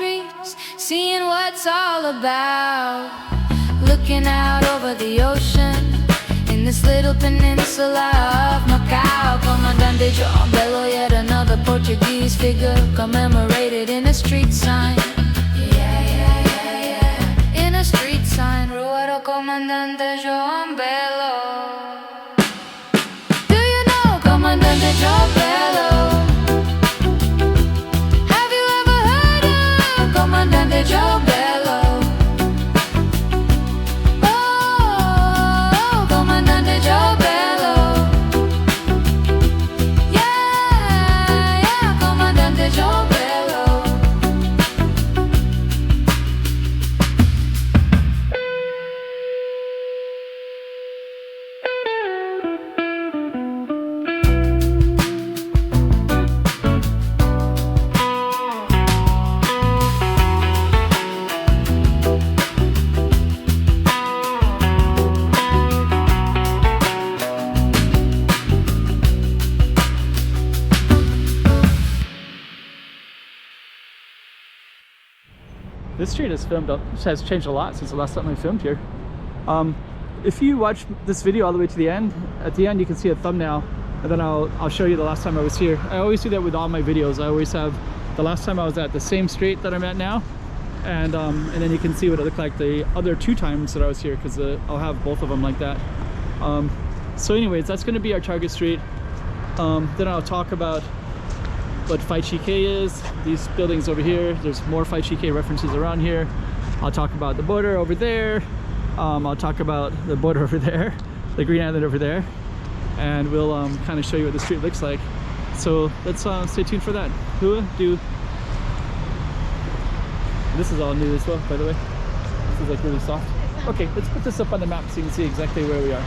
streets, seeing what's all about. Looking out over the ocean, in this little peninsula of Macau. Comandante Joa, Belo, yet another Portuguese figure commemorated in a street sign. In a street sign, Rua do Comandante Joa, Belo. Do you know Comandante Joa, Belo? Have you ever heard of Comandante Joa, Belo? This street has changed a lot since the last time I filmed here. If you watch this video all the way to the end, at the end you can see a thumbnail, and then I'll show you the last time I was here. I always do that with all my videos. I always have the last time I was at the same street that I'm at now, and then you can see what it looked like the other 2 times that I was here, because I'll have both of them like that. So anyways, that's going to be our target street. Then I'll talk about what筷子基is, these buildings over here. There's more筷子基references around here. I'll talk about the border over there. I'll talk about the border over there, the green island over there, and we'll kind of show you what the street looks like. So let's stay tuned for that. This is all new as well, by the way. This is like really soft. Okay, let's put this up on the map so you can see exactly where we are.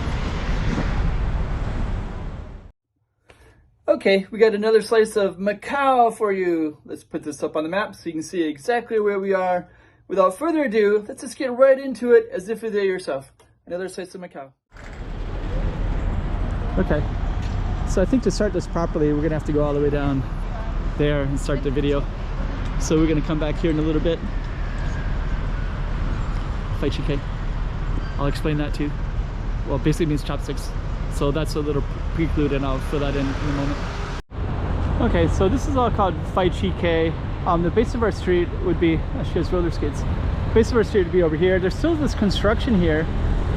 Okay, we got another slice of Macau for you. Let's put this up on the map so you can see exactly where we are. Without further ado, let's just get right into it as if you're there yourself. Another slice of Macau. Okay, so I think to start this properly, we're gonna have to go all the way down there and start the video. So we're gonna come back here in a little bit.筷子基. I'll explain that too. Well, basically means chopsticks. So that's a little prelude, and I'll fill that in a moment. Okay, so this is all called筷子基. The base of our street would be, she has roller skates. Base of our street would be over here. There's still this construction here,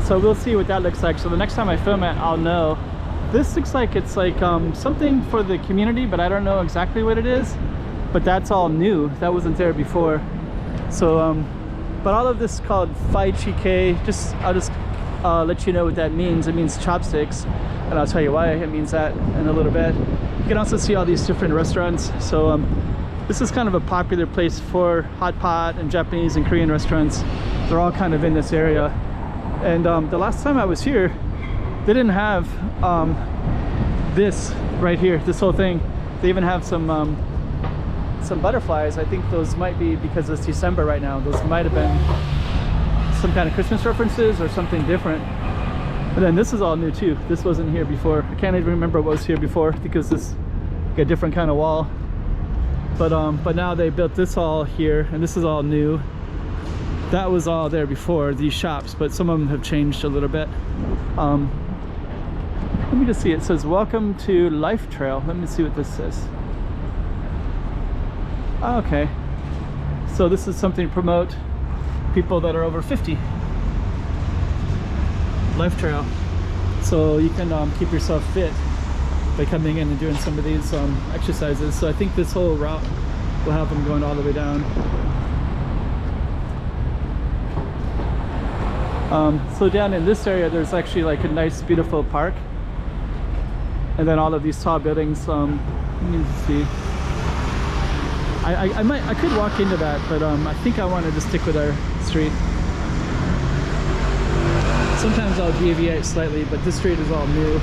so we'll see what that looks like. So the next time I film it, I'll know. This looks like it's like something for the community, but I don't know exactly what it is. But that's all new. That wasn't there before. So, but all of this is called筷子基. I'll just let you know what that means. It means chopsticks, and I'll tell you why it means that in a little bit. You can also see all these different restaurants. So this is kind of a popular place for hot pot and Japanese and Korean restaurants. They're all kind of in this area. And the last time I was here, they didn't have this right here, this whole thing. They even have some butterflies. I think those might be because it's December right now. Those might have been some kind of Christmas references or something different. And then this is all new too. This wasn't here before. I can't even remember what was here before because this like a different kind of wall. But now they built this all here, and this is all new. That was all there before, these shops, but some of them have changed a little bit. Let me just see. It says welcome to Life Trail. Let me see what this says. Okay, so this is something to promote people that are over 50. Life Trail. So you can keep yourself fit by coming in and doing some of these exercises. So I think this whole route will have them going all the way down. So down in this area, there's actually like a nice, beautiful park, and then all of these tall buildings. Let me see. I could walk into that, but I think I want to just stick with our street. Sometimes I'll deviate slightly, but this street is all new.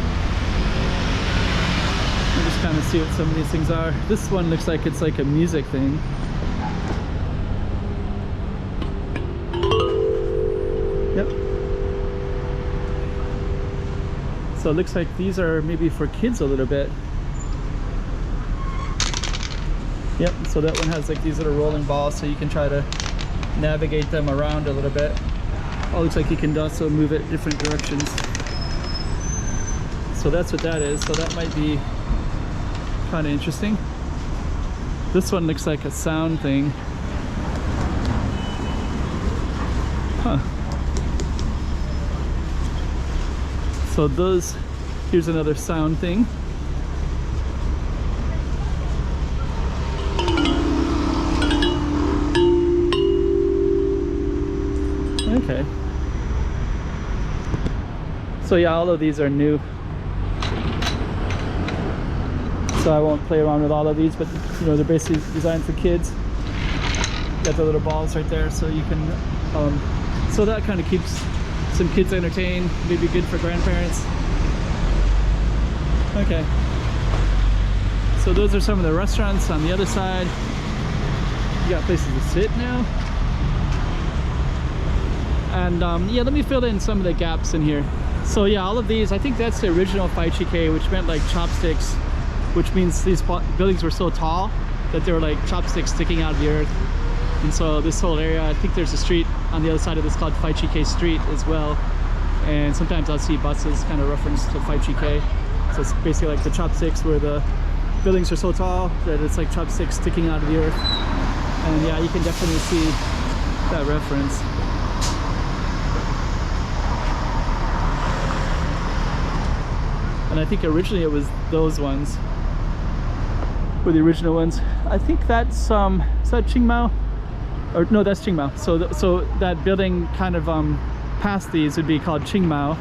I'll just kind of see what some of these things are. This one looks like it's like a music thing. Yep. So it looks like these are maybe for kids a little bit. Yep, so that one has like these little rolling balls, so you can try to navigate them around a little bit. Oh, looks like you can also move it different directions. So that's what that is. So that might be kind of interesting. This one looks like a sound thing. Huh. So those, here's another sound thing. Okay. So yeah, all of these are new. So I won't play around with all of these, but you know, they're basically designed for kids. Got the little balls right there, so you can, so that kind of keeps some kids entertained, maybe good for grandparents. Okay. So those are some of the restaurants on the other side. You got places to sit now. And yeah, let me fill in some of the gaps in here. So yeah, all of these, I think that's the original Phai Chi Khe, which meant like chopsticks, which means these buildings were so tall that they were like chopsticks sticking out of the earth. And so this whole area, I think there's a street on the other side of this called Phai Chi Khe Street as well. And sometimes I'll see buses kind of reference to Phai Chi Khe. So it's basically like the chopsticks where the buildings are so tall that it's like chopsticks sticking out of the earth. And yeah, you can definitely see that reference. And I think originally it was those ones were the original ones. I think that's is that Qingmao? Or no, that's Qingmao. So that building kind of past these would be called Qingmao,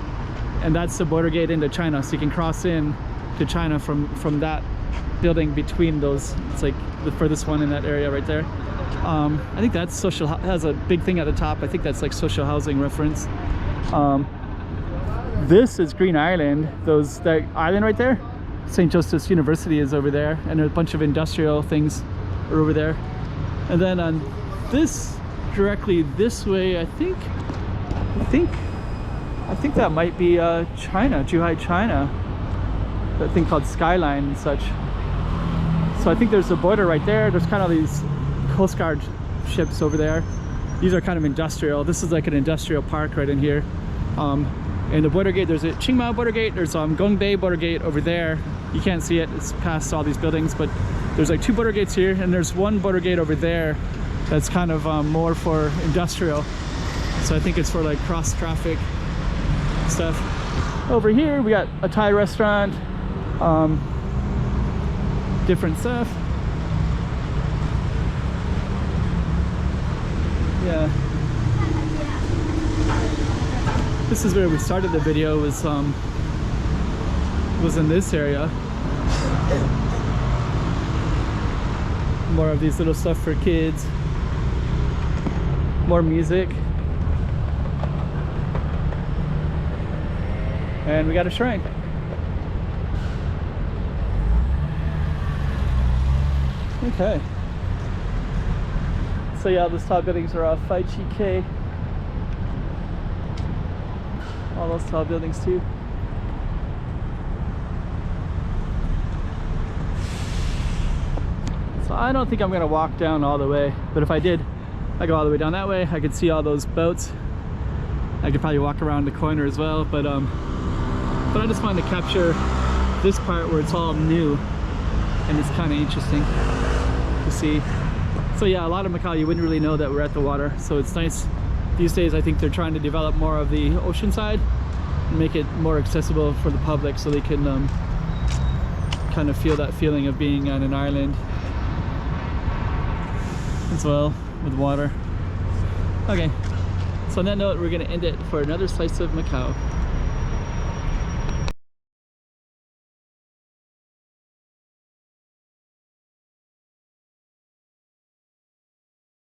and that's the border gate into China. So you can cross in to China from that building between those. It's like the furthest one in that area right there. I think that's social, has a big thing at the top. I think that's like social housing reference. This is Green Island, that island right there. St. Joseph's University is over there, and a bunch of industrial things are over there. And then on this, directly this way, I think that might be China, Zhuhai, China. That thing called Skyline and such. So I think there's a border right there. There's kind of these Coast Guard ships over there. These are kind of industrial. This is like an industrial park right in here. And the border gate, there's a Qingmao border gate, there's Gongbei border gate over there. You can't see it, it's past all these buildings, but there's like two border gates here, and there's one border gate over there that's kind of more for industrial. So I think it's for like cross traffic stuff. Over here we got a Thai restaurant, different stuff. Yeah. This is where we started the video, was in this area. More of these little stuff for kids. More music. And we got a shrine. Okay. So yeah, those tall buildings are off Phai Chi Khe. All those tall buildings too. So I don't think I'm gonna walk down all the way, but if I did, I go all the way down that way, I could see all those boats. I could probably walk around the corner as well, but I just wanted to capture this part where it's all new, and it's kind of interesting to see. So yeah, a lot of Macau, you wouldn't really know that we're at the water, so it's nice. These days, I think they're trying to develop more of the ocean side and make it more accessible for the public, so they can kind of feel that feeling of being on an island as well with water. Okay, so on that note, we're going to end it for another slice of Macau.